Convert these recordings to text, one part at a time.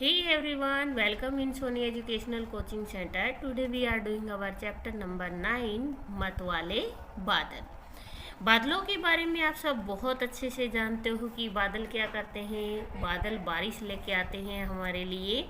Hey everyone, welcome in Sony Educational Coaching Center. Today we are doing our chapter number 9 मत वाले बादल। बादलों के बारे में आप सब बहुत अच्छे से जानते हो कि बादल क्या करते हैं। बादल बारिश लेके आते हैं हमारे लिए।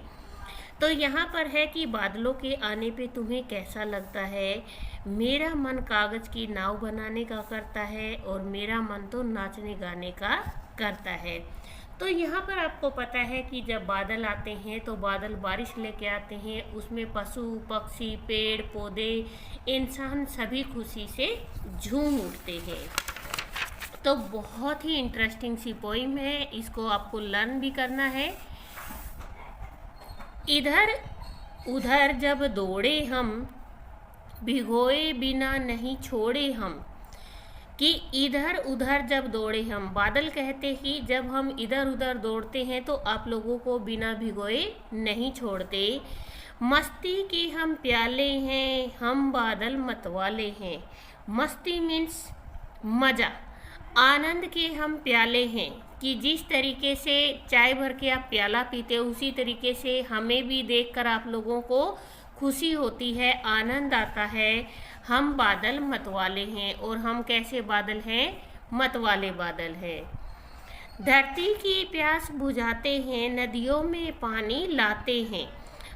तो यहाँ पर है कि बादलों के आने पे तुम्हें कैसा लगता है। मेरा मन कागज़ की नाव बनाने का करता है और मेरा मन तो नाचने गाने का करता है। तो यहाँ पर आपको पता है कि जब बादल आते हैं तो बादल बारिश लेके आते हैं, उसमें पशु पक्षी पेड़ पौधे इंसान सभी खुशी से झूम उठते हैं। तो बहुत ही इंटरेस्टिंग सी पोइम है, इसको आपको लर्न भी करना है। इधर उधर जब दौड़े हम, भिगोए बिना नहीं छोड़े हम। कि इधर उधर जब दौड़े हम, बादल कहते कि जब हम इधर उधर दौड़ते हैं तो आप लोगों को बिना भिगोए नहीं छोड़ते। मस्ती के हम प्याले हैं, हम बादल मतवाले हैं। मस्ती मीन्स मज़ा, आनंद के हम प्याले हैं कि जिस तरीके से चाय भर के आप प्याला पीते हो उसी तरीके से हमें भी देखकर आप लोगों को खुशी होती है, आनंद आता है। हम बादल मतवाले हैं। और हम कैसे बादल हैं? मतवाले बादल हैं। धरती की प्यास बुझाते हैं, नदियों में पानी लाते हैं।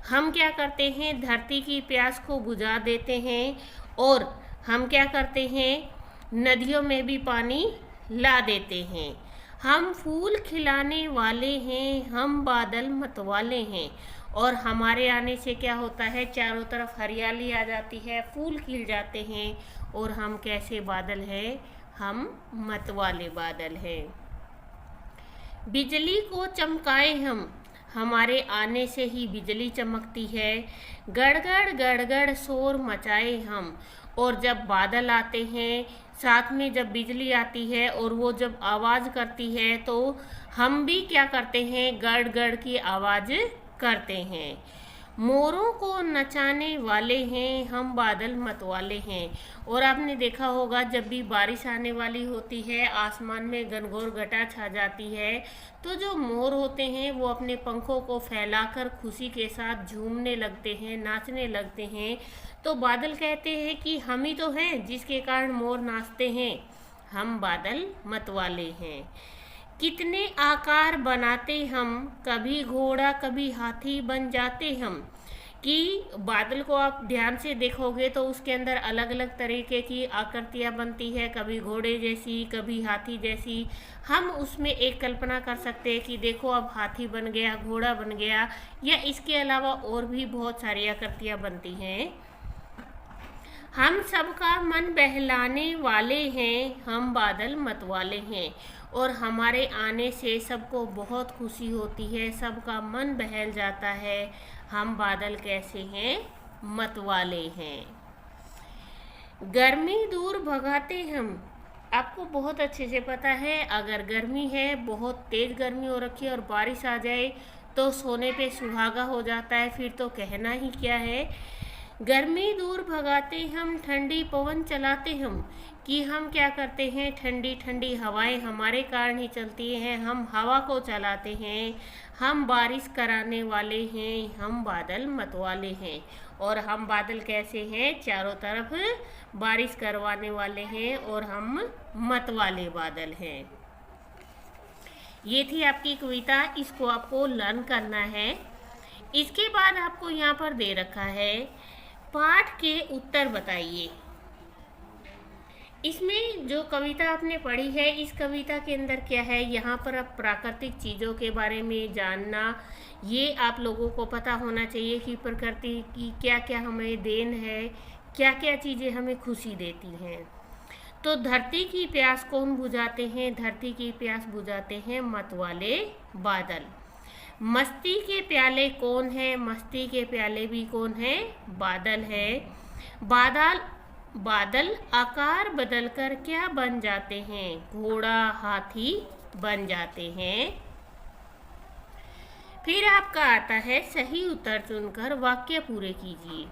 हम क्या करते हैं? धरती की प्यास को बुझा देते हैं और हम क्या करते हैं? नदियों में भी पानी ला देते हैं। हम फूल खिलाने वाले हैं, हम बादल मतवाले हैं। और हमारे आने से क्या होता है? चारों तरफ हरियाली आ जाती है, फूल खिल जाते हैं। और हम कैसे बादल हैं? हम मतवाले बादल हैं। बिजली को चमकाए हम, हमारे आने से ही बिजली चमकती है। गड़गड़ गड़गड़ शोर मचाए हम। और जब बादल आते हैं साथ में जब बिजली आती है और वो जब आवाज़ करती है तो हम भी क्या करते हैं? गड़ गड़ की आवाज़ करते हैं। मोरों को नचाने वाले हैं, हम बादल मतवाले हैं। और आपने देखा होगा जब भी बारिश आने वाली होती है, आसमान में घनघोर घटा छा जाती है, तो जो मोर होते हैं वो अपने पंखों को फैलाकर खुशी के साथ झूमने लगते हैं, नाचने लगते हैं। तो बादल कहते हैं कि हम ही तो हैं जिसके कारण मोर नाचते हैं, हम बादल मतवाले हैं। कितने आकार बनाते हम, कभी घोड़ा कभी हाथी बन जाते हम। कि बादल को आप ध्यान से देखोगे तो उसके अंदर अलग अलग तरीके की आकृतियाँ बनती है, कभी घोड़े जैसी कभी हाथी जैसी। हम उसमें एक कल्पना कर सकते हैं कि देखो अब हाथी बन गया, घोड़ा बन गया, या इसके अलावा और भी बहुत सारी आकृतियाँ बनती हैं। हम सबका मन बहलाने वाले हैं, हम बादल मतवाले हैं। और हमारे आने से सबको बहुत खुशी होती है, सबका मन बहल जाता है। हम बादल कैसे हैं? मतवाले हैं। गर्मी दूर भगाते हम, आपको बहुत अच्छे से पता है अगर गर्मी है, बहुत तेज़ गर्मी हो रखी है और बारिश आ जाए तो सोने पे सुहागा हो जाता है, फिर तो कहना ही क्या है। गर्मी दूर भगाते हम, ठंडी पवन चलाते हम। कि हम क्या करते हैं? ठंडी ठंडी हवाएं हमारे कारण ही चलती हैं, हम हवा को चलाते हैं। हम बारिश कराने वाले हैं, हम बादल मतवाले हैं। और हम बादल कैसे हैं? चारों तरफ बारिश करवाने वाले हैं और हम मतवाले बादल हैं। ये थी आपकी कविता, इसको आपको लर्न करना है। इसके बाद आपको यहाँ पर दे रखा है पाठ के उत्तर बताइए। इसमें जो कविता आपने पढ़ी है, इस कविता के अंदर क्या है? यहाँ पर अब प्राकृतिक चीज़ों के बारे में जानना, ये आप लोगों को पता होना चाहिए कि प्रकृति की क्या क्या हमें देन है, क्या क्या चीज़ें हमें खुशी देती हैं। तो धरती की प्यास कौन बुझाते हैं? धरती की प्यास बुझाते हैं मतवाले बादल। मस्ती के प्याले कौन है? मस्ती के प्याले भी कौन है? बादल है। बादल आकार बदलकर क्या बन जाते हैं? घोड़ा हाथी बन जाते हैं। फिर आपका आता है सही उत्तर चुनकर वाक्य पूरे कीजिए।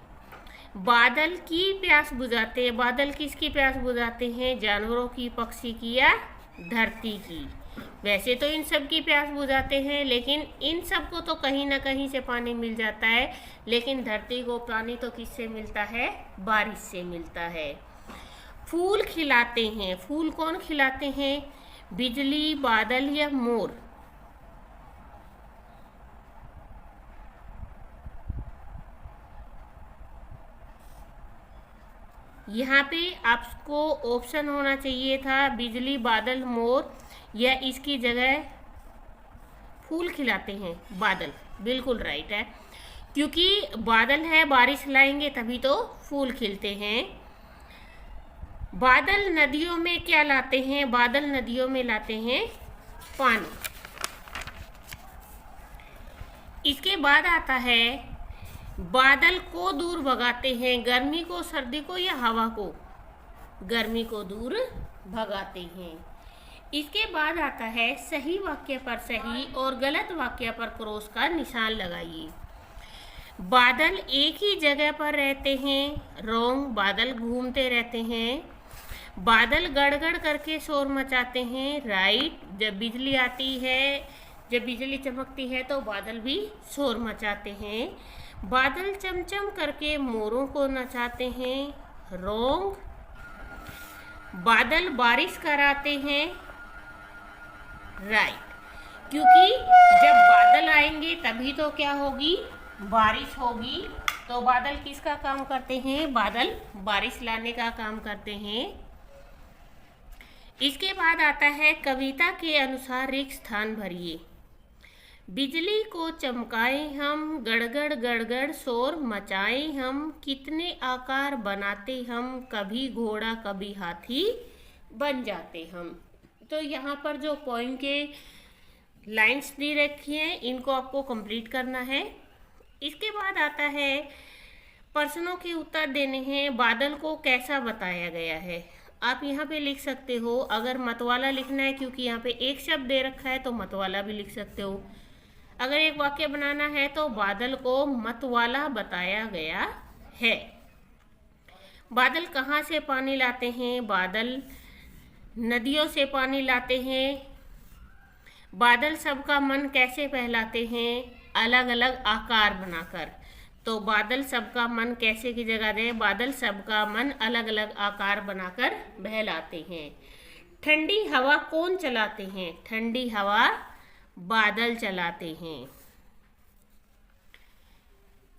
बादल की प्यास बुझाते हैं, बादल किसकी प्यास बुझाते हैं? जानवरों की, पक्षी की या धरती की? वैसे तो इन सब की प्यास बुझाते हैं, लेकिन इन सब को तो कहीं ना कहीं से पानी मिल जाता है, लेकिन धरती को पानी तो किससे मिलता है? बारिश से मिलता है। फूल खिलाते हैं, फूल कौन खिलाते हैं? बिजली, बादल या मोर? यहाँ पे आपको ऑप्शन होना चाहिए था बिजली, बादल, मोर, या इसकी जगह फूल खिलाते हैं बादल। बिल्कुल राइट है, क्योंकि बादल है, बारिश लाएंगे तभी तो फूल खिलते हैं। बादल नदियों में क्या लाते हैं? बादल नदियों में लाते हैं पानी। इसके बाद आता है बादल को दूर भगाते हैं, गर्मी को, सर्दी को या हवा को? गर्मी को दूर भगाते हैं। इसके बाद आता है सही वाक्य पर सही और गलत वाक्य पर क्रॉस का निशान लगाइए। बादल एक ही जगह पर रहते हैं, रॉन्ग, बादल घूमते रहते हैं। बादल गड़गड़ करके शोर मचाते हैं, राइट। जब बिजली आती है, जब बिजली चमकती है तो बादल भी शोर मचाते हैं। बादल चमचम करके मोरों को नचाते हैं, रॉन्ग। बादल बारिश कराते हैं, राइट, क्योंकि जब बादल आएंगे तभी तो क्या होगी? बारिश होगी। तो बादल किसका काम करते हैं? बादल बारिश लाने का काम करते हैं। इसके बाद आता है कविता के अनुसार रिक्त स्थान भरिए। बिजली को चमकाए हम, गड़गड़ गड़गड़ शोर मचाए हम, कितने आकार बनाते हम, कभी घोड़ा कभी हाथी बन जाते हम। तो यहाँ पर जो पोएम के लाइंस दी रखी हैं, इनको आपको कंप्लीट करना है। इसके बाद आता है प्रश्नों के उत्तर देने हैं। बादल को कैसा बताया गया है? आप यहाँ पे लिख सकते हो, अगर मतवाला लिखना है क्योंकि यहाँ पे एक शब्द दे रखा है तो मतवाला भी लिख सकते हो। अगर एक वाक्य बनाना है तो बादल को मतवाला बताया गया है। बादल कहाँ से पानी लाते हैं? बादल नदियों से पानी लाते हैं। बादल सबका मन कैसे बहलाते हैं? अलग अलग आकार बनाकर। तो बादल सबका मन कैसे की जगह दे? बादल सबका मन अलग अलग आकार बनाकर बहलाते हैं। ठंडी हवा कौन चलाते हैं? ठंडी हवा बादल चलाते हैं।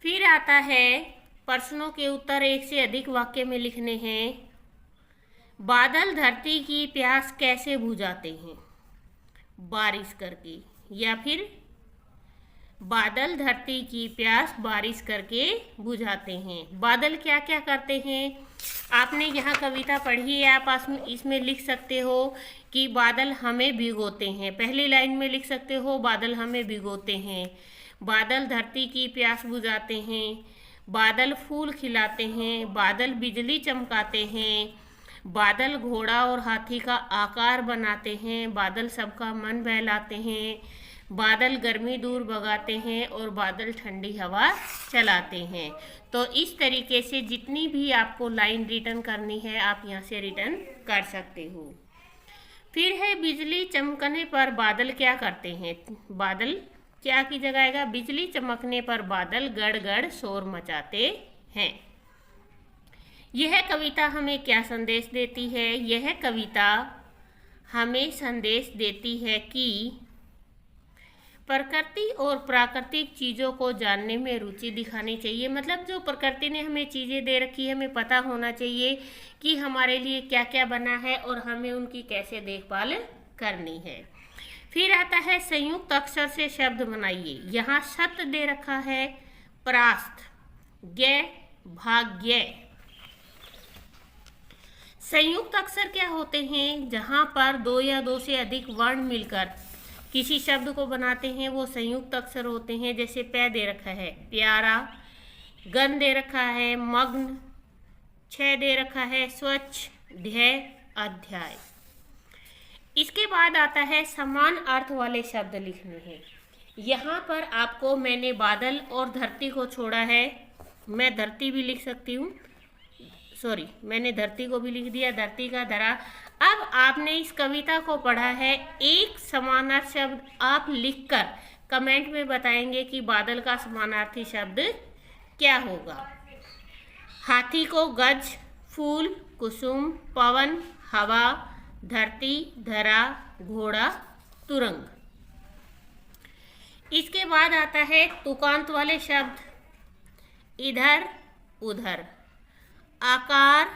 फिर आता है प्रश्नों के उत्तर एक से अधिक वाक्य में लिखने हैं। बादल धरती की प्यास कैसे बुझाते हैं? बारिश करके। या फिर बादल धरती की प्यास बारिश करके बुझाते हैं। बादल क्या क्या करते हैं? आपने यहाँ कविता पढ़ी है, आप इसमें लिख सकते हो कि बादल हमें भिगोते हैं। पहली लाइन में लिख सकते हो बादल हमें भिगोते हैं। बादल धरती की प्यास बुझाते हैं। बादल फूल खिलाते हैं। बादल बिजली चमकाते हैं। बादल घोड़ा और हाथी का आकार बनाते हैं। बादल सबका मन बहलाते हैं। बादल गर्मी दूर भगाते हैं और बादल ठंडी हवा चलाते हैं। तो इस तरीके से जितनी भी आपको लाइन रिटर्न करनी है आप यहाँ से रिटर्न कर सकते हो। फिर है बिजली चमकने पर बादल क्या करते हैं? बादल क्या की जगह आएगा? बिजली चमकने पर बादल गड़गड़ शोर मचाते हैं। यह कविता हमें क्या संदेश देती है? यह कविता हमें संदेश देती है कि प्रकृति और प्राकृतिक चीज़ों को जानने में रुचि दिखानी चाहिए। मतलब जो प्रकृति ने हमें चीज़ें दे रखी है, हमें पता होना चाहिए कि हमारे लिए क्या क्या बना है और हमें उनकी कैसे देखभाल करनी है। फिर आता है संयुक्त अक्षर से शब्द बनाइए। यहाँ शब्द दे रखा है परास्त, ज्ञ, भाग्य। संयुक्त अक्षर क्या होते हैं? जहाँ पर दो या दो से अधिक वर्ण मिलकर किसी शब्द को बनाते हैं वो संयुक्त अक्षर होते हैं। जैसे पै दे रखा है प्यारा, गन दे रखा है मग्न, छ दे रखा है स्वच्छ, ध्यय अध्याय। इसके बाद आता है समान अर्थ वाले शब्द लिखने हैं। यहाँ पर आपको मैंने बादल और धरती को छोड़ा है। मैं धरती भी लिख सकती हूँ, सॉरी मैंने धरती को भी लिख दिया। धरती का धरा अब आपने इस कविता को पढ़ा है, एक समानार्थी शब्द आप लिखकर कमेंट में बताएंगे कि बादल का समानार्थी शब्द क्या होगा। हाथी को गज, फूल, कुसुम, पवन, हवा, धरती, धरा, घोड़ा, तुरंग। इसके बाद आता है तुकांत वाले शब्द, इधर, उधर, आकार,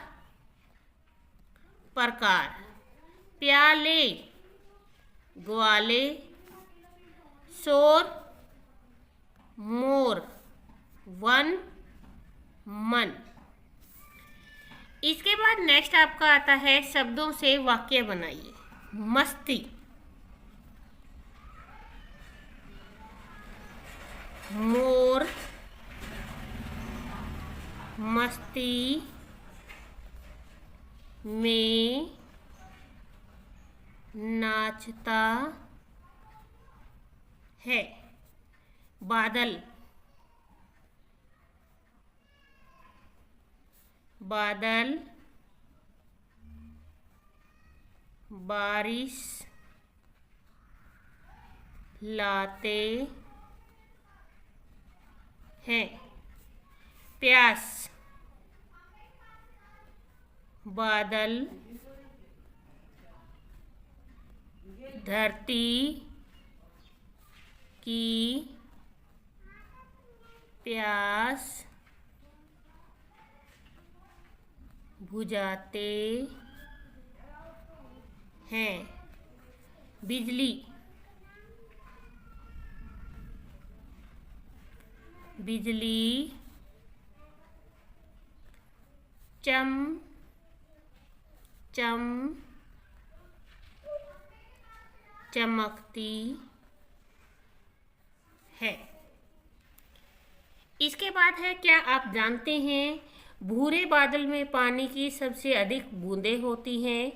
प्रकार, प्याले, ग्वाले, शोर, मोर, वन, मन। इसके बाद नेक्स्ट आपका आता है शब्दों से वाक्य बनाइए। मस्ती, मोर मस्ती में नाचता है। बादल, बादल बारिश लाते हैं। प्यास, बादल धरती की प्यास बुझाते हैं। बिजली, बिजली चम चम चमकती है। इसके बाद है, क्या आप जानते हैं भूरे बादल में पानी की सबसे अधिक बूंदें होती हैं।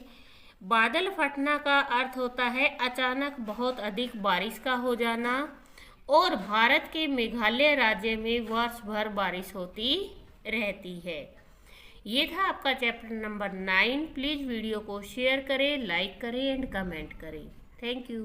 बादल फटना का अर्थ होता है अचानक बहुत अधिक बारिश का हो जाना, और भारत के मेघालय राज्य में वर्ष भर बारिश होती रहती है। ये था आपका चैप्टर नंबर 9। प्लीज़ वीडियो को शेयर करें, लाइक करें एंड कमेंट करें। Thank you.